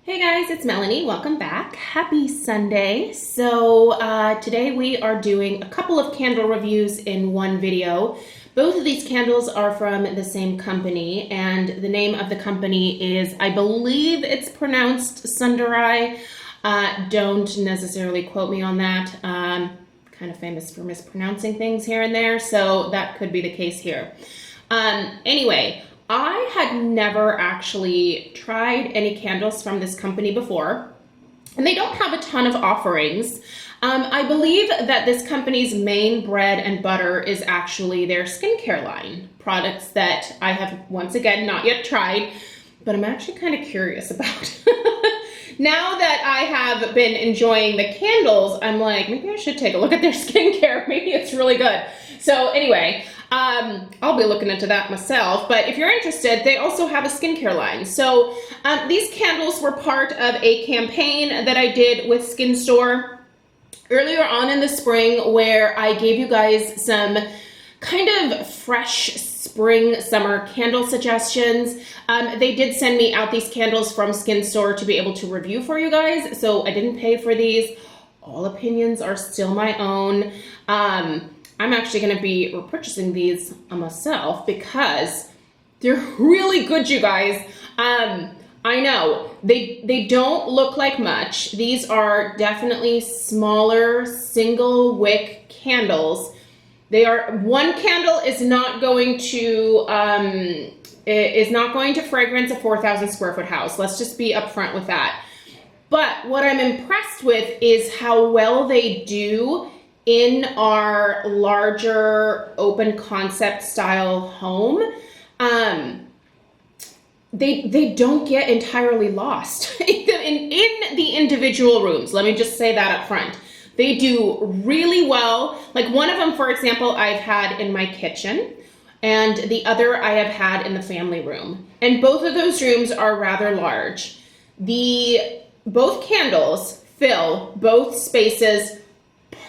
Hey guys, it's Melanie. Welcome back. Happy Sunday. So today we are doing a couple of candle reviews in one video. Both of these candles are from the same company, and the name of the company is, I believe it's pronounced Sundari. Don't necessarily quote me on that. Kind of famous for mispronouncing things here and there, so that could be the case here. Anyway, I had never actually tried any candles from this company before, and they don't have a ton of offerings. I believe that this company's main bread and butter is actually their skincare line, products that I have, once again, not yet tried, but I'm actually kind of curious about. Now that I have been enjoying the candles, I'm like, maybe I should take a look at their skincare. Maybe it's really good. So anyway, I'll be looking into that myself, but if you're interested, they also have a skincare line. So these candles were part of a campaign that I did with Skin Store earlier on in the spring, where I gave you guys some kind of fresh spring summer candle suggestions. They did send me out these candles from Skin Store to be able to review for you guys, so I didn't pay for these. All opinions are still my own. I'm actually going to be repurchasing these myself because they're really good, you guys. I know they don't look like much. These are definitely smaller single wick candles. They are, one candle is not going to fragrance a 4,000 square foot house. Let's just be upfront with that. But what I'm impressed with is how well they do in our larger open concept style home. They don't get entirely lost in the individual rooms. Let me just say that up front. They do really well. Like one of them, for example, I've had in my kitchen, and the other I have had in the family room. And both of those rooms are rather large. Both candles fill both spaces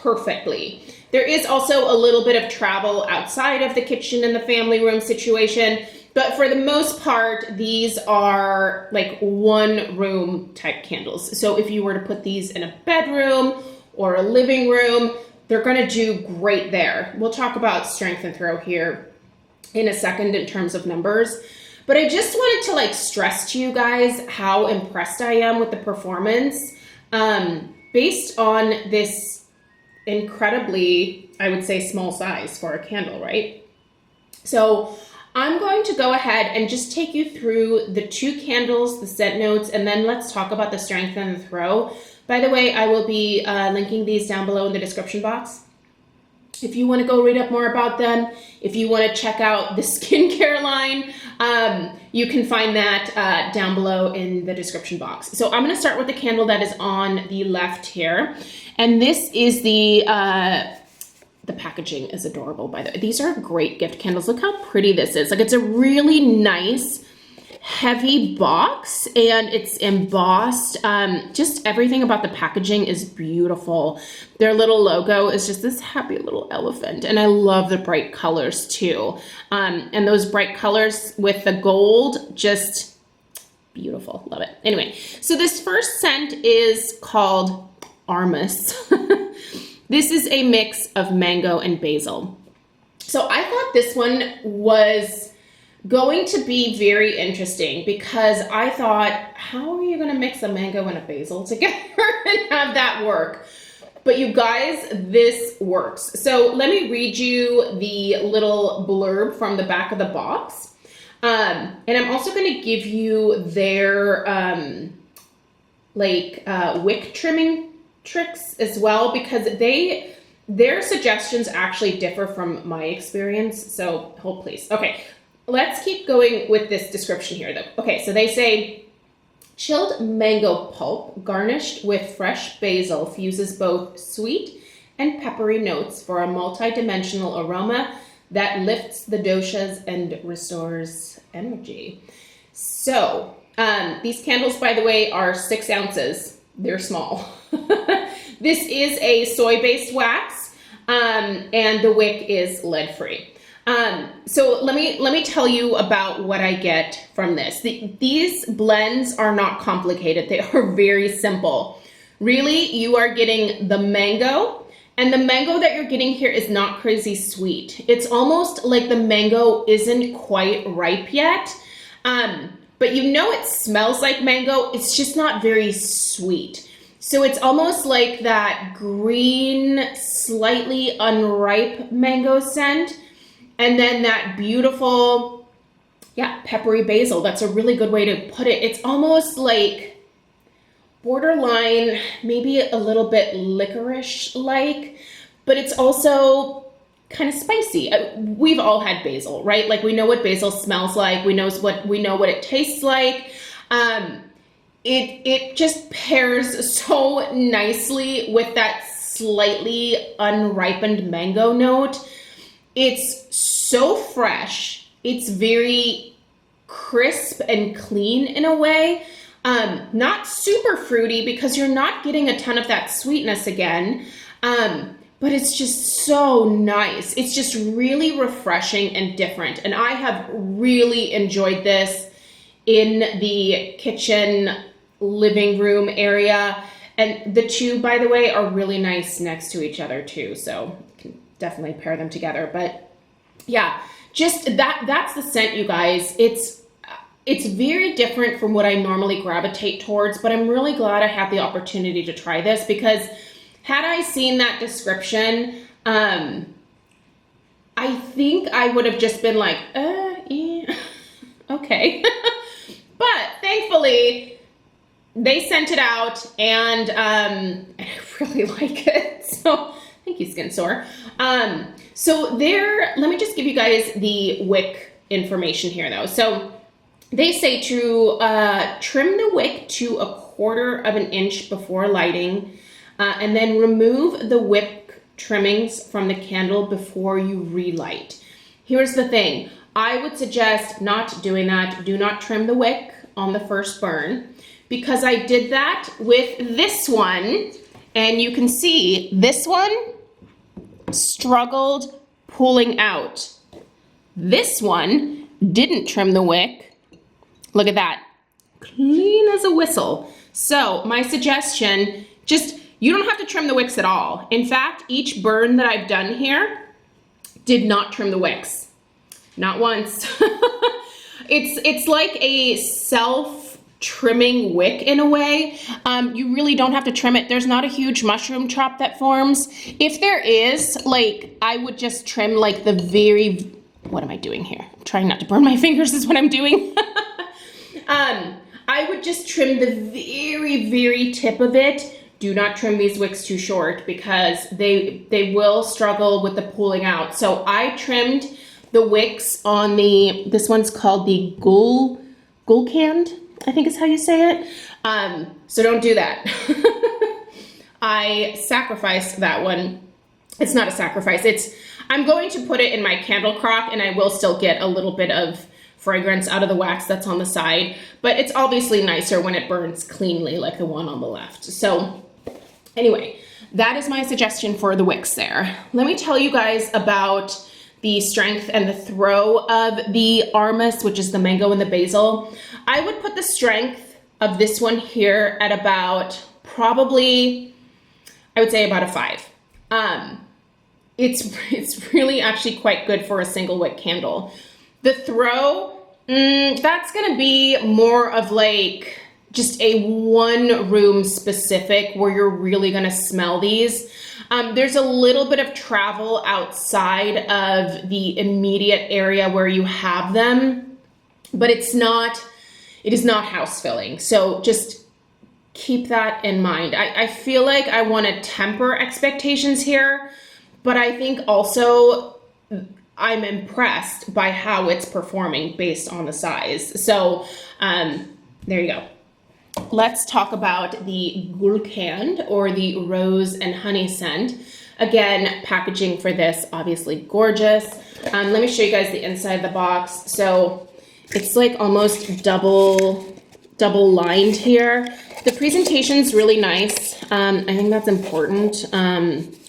perfectly. There is also a little bit of travel outside of the kitchen and the family room situation, but for the most part, these are like one room type candles. So if you were to put these in a bedroom or a living room, they're gonna do great there. We'll talk about strength and throw here in a second in terms of numbers, but I just wanted to like stress to you guys how impressed I am with the performance based on this incredibly, I would say, small size for a candle, right? So I'm going to go ahead and just take you through the two candles, the scent notes, and then let's talk about the strength and the throw. By the way, I will be linking these down below in the description box. If you want to go read up more about them, if you want to check out the skincare line, you can find that down below in the description box. So I'm going to start with the candle that is on the left here. And this is the packaging is adorable, by the way. These are great gift candles. Look how pretty this is. Like, it's a really nice, heavy box, and it's embossed. Just everything about the packaging is beautiful. Their little logo is just this happy little elephant, and I love the bright colors too. And those bright colors with the gold, just beautiful. Love it. Anyway, so this first scent is called Amrus. This is a mix of mango and basil. So I thought this one was going to be very interesting because I thought, how are you going to mix a mango and a basil together and have that work? But you guys, this works. So let me read you the little blurb from the back of the box. And I'm also going to give you their wick trimming tricks as well, because their suggestions actually differ from my experience. So hold please. Okay. Let's keep going with this description here though. Okay, so they say, chilled mango pulp garnished with fresh basil fuses both sweet and peppery notes for a multi-dimensional aroma that lifts the doshas and restores energy. So these candles, by the way, are 6 ounces. They're small. This is a soy-based wax, and the wick is lead-free. So let me tell you about what I get from this. These blends are not complicated. They are very simple. Really, you are getting the mango, and the mango that you're getting here is not crazy sweet. It's almost like the mango isn't quite ripe yet, but you know it smells like mango. It's just not very sweet. So it's almost like that green, slightly unripe mango scent. And then that beautiful, peppery basil. That's a really good way to put it. It's almost like borderline, maybe a little bit licorice-like, but it's also kind of spicy. We've all had basil, right? Like we know what basil smells like. We know what it tastes like. It just pairs so nicely with that slightly unripened mango note. It's so fresh. It's very crisp and clean in a way. Not super fruity because you're not getting a ton of that sweetness again. But it's just so nice. It's just really refreshing and different. And I have really enjoyed this in the kitchen living room area. And the two, by the way, are really nice next to each other too. So definitely pair them together. But yeah, just that's the scent, you guys. It's very different from what I normally gravitate towards, but I'm really glad I had the opportunity to try this, because had I seen that description, I think I would have just been like, yeah, okay. But thankfully they sent it out, and I really like it. So thank you, Skin Sore. So let me just give you guys the wick information here though. So they say to trim the wick to 1/4 of an inch before lighting, and then remove the wick trimmings from the candle before you relight. Here's the thing. I would suggest not doing that. Do not trim the wick on the first burn, because I did that with this one, and you can see this one struggled pulling out. This one didn't trim the wick. Look at that, clean as a whistle. So my suggestion, you don't have to trim the wicks at all. In fact, each burn that I've done here did not trim the wicks, not once. It's like a self-trimming wick in a way. You really don't have to trim it. There's not a huge mushroom chop that forms. If there is, like, I would just trim like the very, what am I doing here? I'm trying not to burn my fingers is what I'm doing. I would just trim the very, very tip of it. Do not trim these wicks too short, because they will struggle with the pulling out. So I trimmed the wicks on this one's called the Gulkand, I think is how you say it. So don't do that. I sacrificed that one. It's not a sacrifice. I'm going to put it in my candle crock, and I will still get a little bit of fragrance out of the wax that's on the side, but it's obviously nicer when it burns cleanly like the one on the left. So anyway, that is my suggestion for the wicks there. Let me tell you guys about the strength and the throw of the Amrus, which is the mango and the basil. I would put the strength of this one here at about probably, I would say about a 5. It's really actually quite good for a single wick candle. The throw, that's gonna be more of like just a one room specific where you're really gonna smell these. There's a little bit of travel outside of the immediate area where you have them, but it is not house filling. So just keep that in mind. I feel like I wanna temper expectations here, but I think also I'm impressed by how it's performing based on the size. So there you go. Let's talk about the Gulkand, or the rose and honey scent. Again, packaging for this, obviously gorgeous. Let me show you guys the inside of the box. So it's like almost double lined here. The presentation's really nice. I think that's important,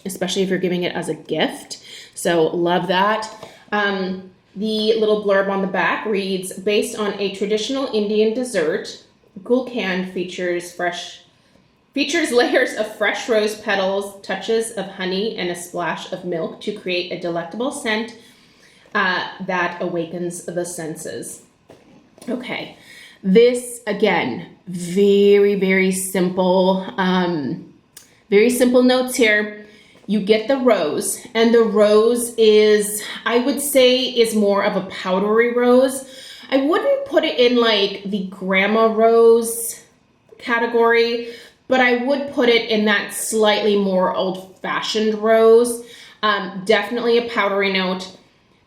especially if you're giving it as a gift. So love that. The little blurb on the back reads, based on a traditional Indian dessert, Gulkand features layers of fresh rose petals, touches of honey, and a splash of milk to create a delectable scent that awakens the senses. Okay, this again, very, very simple notes here. You get the rose, and the rose is, I would say, is more of a powdery rose. I wouldn't put it in like the grandma rose category, but I would put it in that slightly more old-fashioned rose. Definitely a powdery note.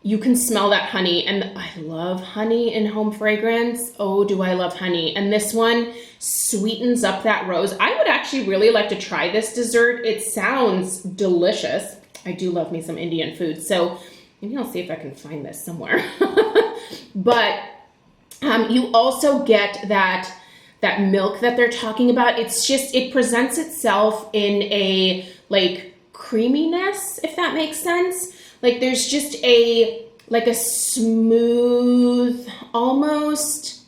You can smell that honey, and I love honey in home fragrance. Oh, do I love honey. And this one sweetens up that rose. I would actually really like to try this dessert. It sounds delicious. I do love me some Indian food, so maybe I'll see if I can find this somewhere. But you also get that milk that they're talking about. It presents itself in a like creaminess, if that makes sense. Like there's just a smooth, almost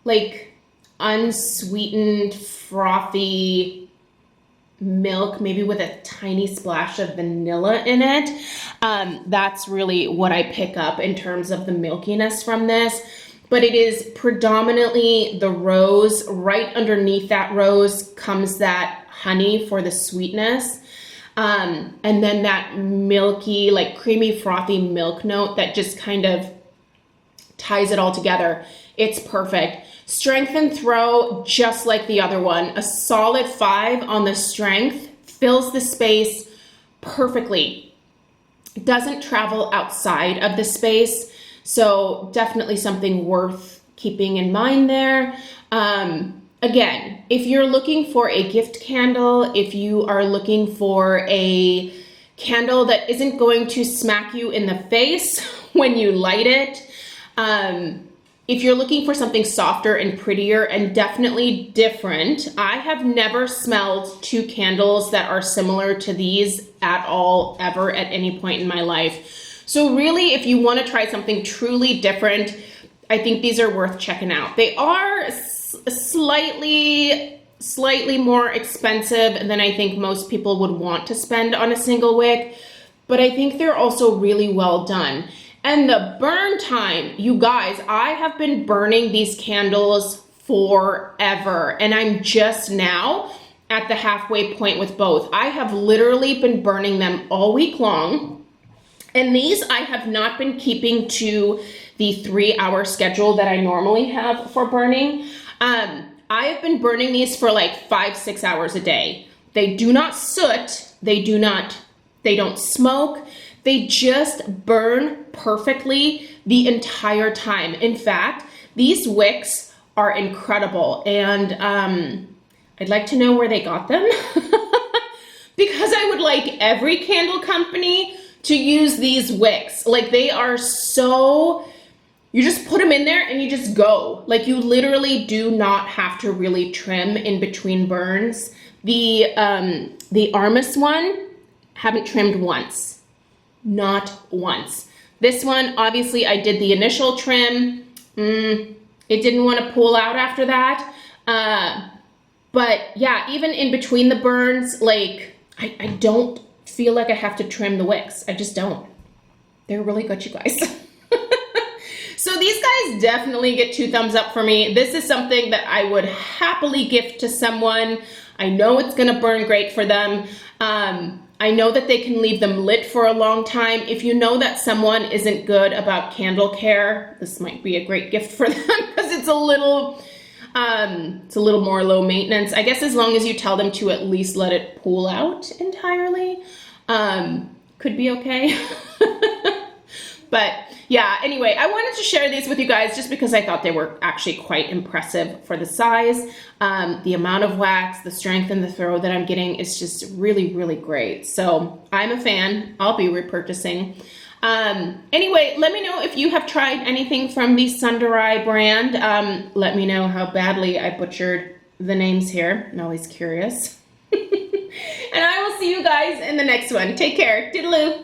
like unsweetened, frothy milk, maybe with a tiny splash of vanilla in it. That's really what I pick up in terms of the milkiness from this. But it is predominantly the rose. Right underneath that rose comes that honey for the sweetness. And then that milky, like creamy, frothy milk note that just kind of ties it all together. It's perfect. Strength and throw, just like the other one. A solid 5 on the strength, fills the space perfectly. It doesn't travel outside of the space, so definitely something worth keeping in mind there. Again, if you're looking for a gift candle, if you are looking for a candle that isn't going to smack you in the face when you light it, if you're looking for something softer and prettier and definitely different, I have never smelled 2 candles that are similar to these at all, ever, at any point in my life. So really, if you want to try something truly different, I think these are worth checking out. They are slightly more expensive than I think most people would want to spend on a single wick, but I think they're also really well done. And the burn time, you guys, I have been burning these candles forever, and I'm just now at the halfway point with both. I have literally been burning them all week long, and these I have not been keeping to the 3-hour schedule that I normally have for burning. I have been burning these for like 5-6 hours a day. They do not soot, they don't smoke, they just burn perfectly the entire time. In fact, these wicks are incredible, and I'd like to know where they got them because I would like every candle company to use these wicks. Like they are so, you just put them in there and you just go. Like you literally do not have to really trim in between burns. The Amrus one, haven't trimmed once. Not once. This one, obviously I did the initial trim. It didn't want to pull out after that. But yeah, even in between the burns, like I don't feel like I have to trim the wicks. I just don't. They're really good, you guys. So these guys definitely get 2 thumbs up for me. This is something that I would happily gift to someone. I know it's gonna burn great for them. I know that they can leave them lit for a long time. If you know that someone isn't good about candle care, this might be a great gift for them because it's a little more low maintenance. I guess as long as you tell them to at least let it pool out entirely, could be okay. But yeah, anyway, I wanted to share these with you guys just because I thought they were actually quite impressive for the size. The amount of wax, the strength and the throw that I'm getting is just really, really great. So I'm a fan. I'll be repurchasing. Anyway, let me know if you have tried anything from the Sundari brand. Let me know how badly I butchered the names here. I'm always curious. And I will see you guys in the next one. Take care. Toodaloo.